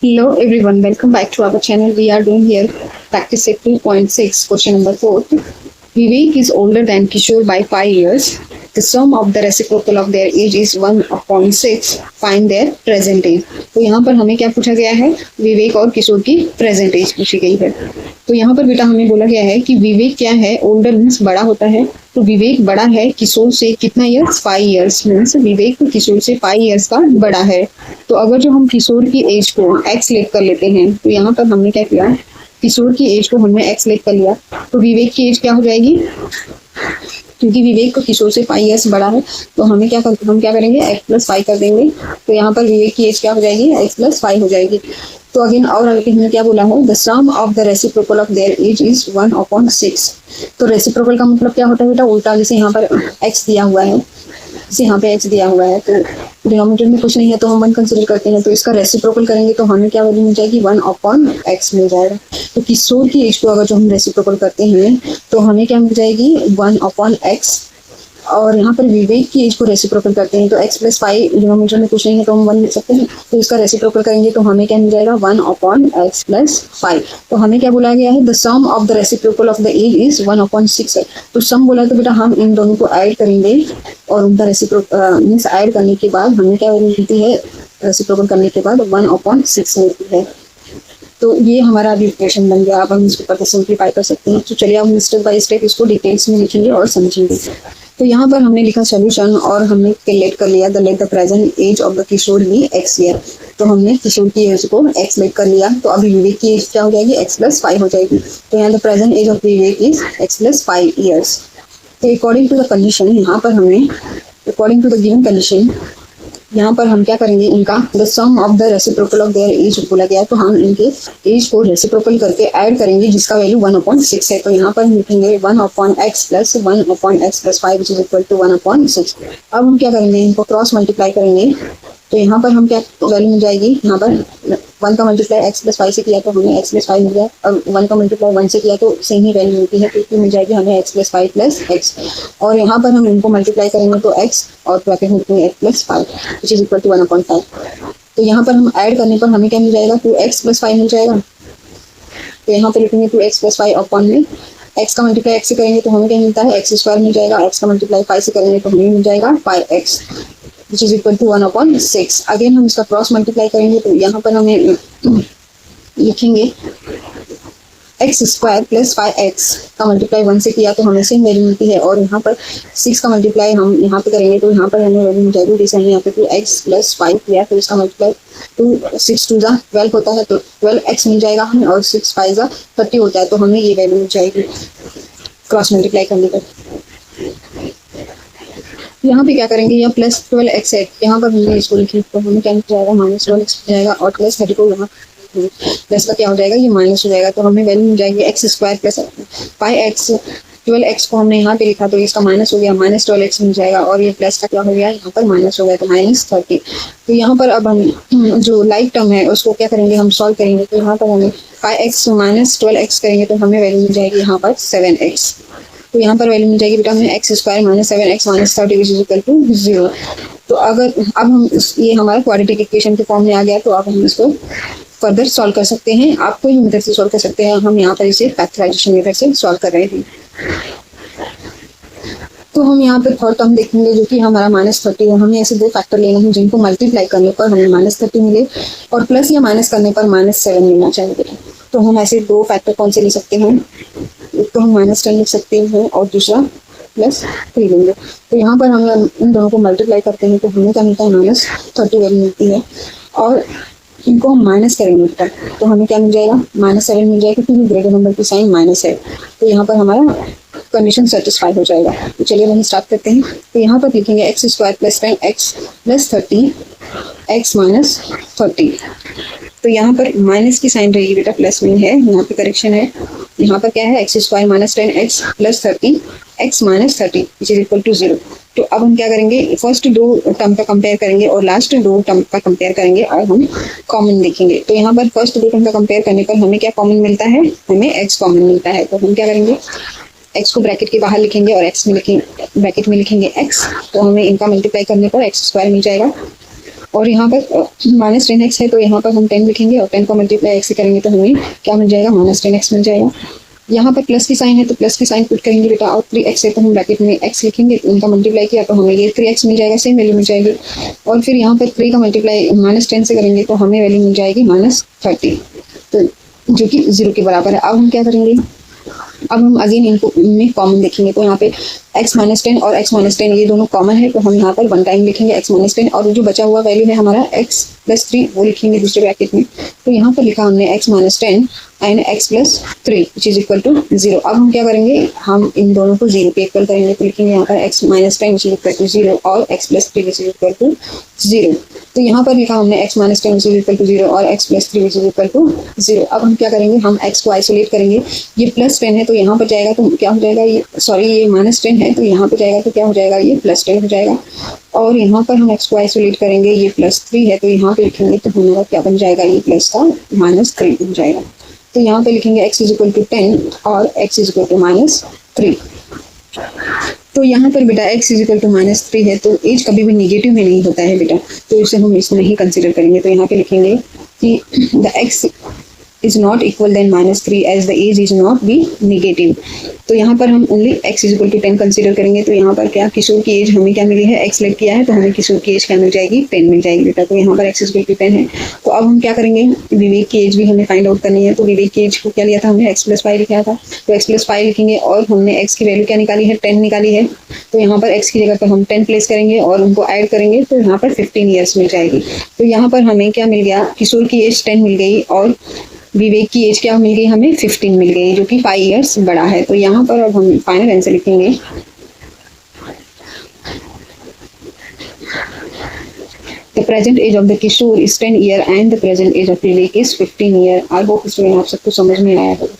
Hello everyone, welcome back to our channel. We are doing here practice set 2.6, question number 4. Vivek is older than Kishore by 5 years. The sum of the reciprocal of their age is 1/6. Find their present age. तो यहाँ पर हमें क्या पूछा गया है, विवेक और किशोर की प्रेजेंट एज पूछी गई है। तो यहाँ पर बेटा हमें बोला गया है कि विवेक क्या है, ओल्डर मीन्स बड़ा होता है। तो विवेक बड़ा है किशोर से कितना ईयर्स, 5 ईयर्स मीन्स विवेक किशोर से 5 ईयर्स का बड़ा है। तो अगर जो हम किशोर की एज को एक्स लेट कर लेते हैं, तो यहाँ पर हमने क्या किया, किशोर की एज को हमने एक्स लेट कर लिया, तो विवेक की एज क्या हो जाएगी, क्योंकि विवेक को किशोर से 5 ईयर्स बड़ा है, तो हम क्या करेंगे, x+5 कर देंगे। तो यहाँ पर विवेक की एज क्या हो जाएगी, x+5 हो जाएगी। तो अगेन और आगे हमने क्या बोला है, the sum of the reciprocal of their age is 1/6। तो रेसिप्रोकल का मतलब क्या होता है बेटा, उल्टा। जैसे यहाँ पर x दिया हुआ है, जैसे यहाँ पे x दिया हुआ है, तो डिनोमिनेटर में कुछ नहीं है तो हम 1 कंसीडर करते हैं, तो इसका रेसिप्रोकल करेंगे तो हमें क्या वैल्यू मिल जाएगी, 1/x मिल जाएगा। तो किशोर की एज को अगर जो हम रेसिप्रोकल करते हैं तो हमें क्या मिल जाएगी, 1/x। और यहाँ पर विवेक की एज को रेसिप्रोकल करते हैं तो x+5 डिनोमिनेटर में कुछ नहीं है तो हम 1 लिख सकते हैं, तो इसका रेसिप्रोकल करेंगे तो हमें क्या मिल जाएगा, 1/x+5। तो हमें क्या बोला गया है, the sum of the reciprocal of the age is 1/6 है। तो सम बोला तो बेटा हम इन दोनों को ऐड करेंगे और उनका रेसिप्रोकल मीन्स ऐड करने के बाद हमें क्या वैल्यू मिलती है, रेसिप्रोकल करने के बाद 1/6 मिलती है। तो ये हमारा अभी इक्वेशन बन गया। अब हम इसको ऊपर सिंप्लीफाई कर सकते हैं। तो चलिए हम स्टेप बाय स्टेप इसको डिटेल्स में लिखेंगे और समझेंगे। तो यहाँ पर हमने लिखा सोल्यूशन और हमने कैलकुलेट कर लिया, the let the present age of the Kishore be x year. तो हमने किशोर की एज को x लेट कर लिया, तो अभी विवेक की एज क्या हो जाएगी, x+5 हो जाएगी। तो यहाँ the present age of Vivek is x+5 years. तो अकॉर्डिंग टू द कंडीशन, यहाँ पर हमें according to the given condition यहाँ पर हम क्या करेंगे, इनका the sum of the reciprocal of their age बोला गया, तो हम इनके एज को रेसिप्रोकल करके ऐड करेंगे जिसका वैल्यू 1/6 है। तो यहाँ पर हम लिखेंगे 1/x plus 1/x+5 which is equal to 1/6। अब हम क्या करेंगे, इनको क्रॉस मल्टीप्लाई करेंगे, तो यहाँ पर हम क्या वैल्यू मिल जाएगी, यहाँ पर 1 का मल्टीप्लाई x+5 से किया तो हमें x+5 मिल गया, और 1 का मल्टीप्लाई 1 से किया तो सेम ही वैल्यू मिलती है, तो मिल जाएगी हमें x+5 प्लस x। और यहाँ पर हम इनको मल्टीप्लाई करेंगे तो x और ब्रैकेट में x+5 which is equal to 1/5। तो यहाँ पर हम ऐड करने पर हमें क्या मिल जाएगा, 2x+5 मिल जाएगा। तो यहाँ पर लिखेंगे 2x+5 अपॉन में x का मल्टीप्लाई x से करेंगे तो हमें क्या मिलता है, x² मिल जाएगा। x का मल्टीप्लाई 5 से करेंगे तो हमें मिल जाएगा 5x which is equal to 1/6। Again हम इसका क्रॉस मल्टीप्लाई करेंगे तो यहाँ पर हमें लिखेंगे x² प्लस 5x का मल्टीप्लाई 1 से किया तो हमें सेम वैल्यू मिलती है, और यहाँ पर 6 का मल्टीप्लाई हम यहाँ पे करेंगे तो यहाँ पर हमें वैल्यू मिल जाएगी, जैसे हमने यहाँ पे 2x प्लस 5 किया तो इसका मल्टीप्लाई 6 2 12 होता है, तो 12x मिल जाएगा हमें, और 6 5 30 होता है, तो हमें ये वैल्यू मिल जाएगी क्रॉस मल्टीप्लाई करने पर। यहाँ पे क्या करेंगे, यहाँ प्लस 12x है, यहाँ पर हमने इसको लिखी तो हमें क्या मिल जाएगा, -12x मिल जाएगा, और प्लस 30 को यहाँ प्लस का क्या हो जाएगा, ये माइनस हो जाएगा, तो हमें वैल्यू मिल जाएगी x² प्लस 5x। 12x को हमने यहाँ पे लिखा तो इसका माइनस हो गया, -12x मिल जाएगा, और ये प्लस का क्या हो गया, यहाँ पर माइनस हो गया, तो -30। तो यहाँ पर अब हम जो लाइक टर्म है उसको क्या करेंगे, हम सॉल्व करेंगे, तो यहाँ पर हमें 5x माइनस 12x करेंगे तो हमें वैल्यू मिल जाएगी यहाँ पर 7x। तो यहाँ पर वैल्यू मिल जाएगी बेटा हमें x² minus 7x minus 30 which is equal to 0। तो अगर अब हम ये हमारा क्वाड्रेटिक इक्वेशन के फॉर्म में आ गया, तो अब हम इसको फर्दर सॉल्व कर सकते हैं। आप कोई मेथड से सॉल्व कर सकते हैं, हम यहाँ पर इसे फैक्टराइजेशन मेथड से सॉल्व कर रहे हैं। तो हम यहाँ पर थर्ड टर्म देखेंगे जो कि हमारा -30 है। हमें ऐसे 2 फैक्टर लेने हैं जिनको मल्टीप्लाई करने पर हमें -30 मिले और प्लस या माइनस करने पर -7 मिलना चाहिए। तो हम ऐसे 2 फैक्टर कौन से ले सकते हैं, एक तो हम -10 लिख सकते हैं और दूसरा +3 लेंगे। तो यहाँ पर हम इन दोनों को मल्टीप्लाई करते हैं तो हमें क्या मिलता है, -30 वैल्यू मिलती है, और इनको हम माइनस करेंगे ऊपर तो हमें क्या मिल जाएगा, -7 मिल जाएगा, क्योंकि ग्रेटर नंबर की साइन माइनस है। तो यहाँ पर हमारा कंडीशन सेटिस्फाई हो जाएगा। तो चलिए वहीं स्टार्ट करते हैं। तो यहाँ पर लिखेंगे x² plus 10x plus 30 x minus 30। तो यहाँ पर माइनस की साइन रहेगी बेटा, प्लस में है, यहाँ पे करेक्शन है। यहाँ पर क्या है, x² minus 10x plus 30 x minus 30 which is equal to 0। तो अब हम क्या करेंगे, फर्स्ट 2 टर्म का कंपेयर करेंगे और लास्ट 2 टर्म का कंपेयर करेंगे और हम कॉमन देखेंगे। तो यहाँ पर फर्स्ट 2 टर्म का कंपेयर करने पर हमें क्या कॉमन मिलता है, हमें x कॉमन मिलता है। तो हम क्या करेंगे, x को ब्रैकेट के बाहर लिखेंगे और x में लिखेंगे ब्रैकेट में लिखेंगे x। तो हमें इनका मल्टीप्लाई करने पर x² मिल जाएगा और यहाँ पर -10x है तो यहाँ पर हम 10 लिखेंगे और 10 को मल्टीप्लाई x से करेंगे तो हमें क्या मिल जाएगा, -10x मिल जाएगा। यहाँ पर प्लस की साइन है तो प्लस की साइन पुट करेंगे बेटा, और 3x है तो हम ब्रैकेट में x लिखेंगे, तो उनका मल्टीप्लाई किया तो हमें ये 3x मिल जाएगा, सेम वैल्यू मिल जाएगी। और फिर यहाँ पर 3 का मल्टीप्लाई -10 से करेंगे तो हमें वैल्यू मिल जाएगी -30, तो जो कि 0 के बराबर है। अब हम क्या करेंगे, अब हम अगेन इनको में कॉमन देखेंगे, तो यहाँ पे x -10 और x -10 ये दोनों कॉमन है, तो हम यहाँ पर 1 टाइम लिखेंगे x -10, और जो बचा हुआ वैल्यू है हमारा x + 3 वो लिखेंगे दूसरे ब्रैकेट में। तो यहाँ पर लिखा हमने x -10 and x + 3 which is equal to 0। अब हम क्या करेंगे, हम इन दोनों को 0 पे इक्वल करेंगे, तो लिखेंगे यहाँ पर x -10 which is equal to 0 और x + 3 which is equal to 0। तो यहाँ पर लिखा हमने x -10 which is equal to 0 और x + 3 which is equal to 0। अब हम क्या करेंगे, हम x को आइसोलेट करेंगे, ये +10 है तो यहाँ पर जाएगा तो क्या हो जाएगा, ये सॉरी ये -10 है तो यहाँ पर जाएगा तो क्या हो जाएगा, ये +10 हो जाएगा। और यहाँ पर हम x को आइसोलेट करेंगे, ये +3 है तो यहाँ पे लिखेंगे तो हमारा क्या बन जाएगा, ये प्लस का -3 बन जाएगा। तो यहाँ पे लिखेंगे x इज इक्वल टू 10 और x इज इक्वल टू -3। तो यहाँ पर बेटा x इज इक्वल टू -3 है तो एज कभी भी निगेटिव में नहीं होता है बेटा, तो इसे हम इसमें नहीं कंसिडर करेंगे। तो यहाँ पे लिखेंगे कि the x is not equal than -3 as the age is not be negative। तो यहाँ पर हम only x is equal to 10 consider करेंगे। तो यहाँ पर क्या किशोर की एज हमें क्या मिली है, x लेट किया है तो हमें किशोर की एज क्या मिल जाएगी, 10 मिल जाएगी बेटा। तो यहाँ पर x इज इक्वल टू 10 है। तो अब हम क्या करेंगे, विवेक की एज भी हमें फाइंड आउट करनी है। तो विवेक की एज को क्या लिया था हमने, x + 5 लिखा था, तो x + 5 लिखेंगे और हमने x की वैल्यू क्या निकाली है, 10 निकाली है। तो यहाँ पर x की जगह पर हम 10 प्लेस करेंगे और उनको ऐड करेंगे तो यहाँ पर 15 ईयर्स मिल जाएगी। तो यहाँ पर हमें क्या मिल गया, किशोर की एज 10 मिल गई और विवेक की एज क्या मिल गई, हमें 15 मिल गई, जो कि 5 ईयर्स बड़ा है। तो यहाँ पर अब हम फाइनल आंसर लिखेंगे, the present age of the Kishore is 10 year and the present age of Vivek is 15 year. I hope student आप सबको समझ में आया होगा।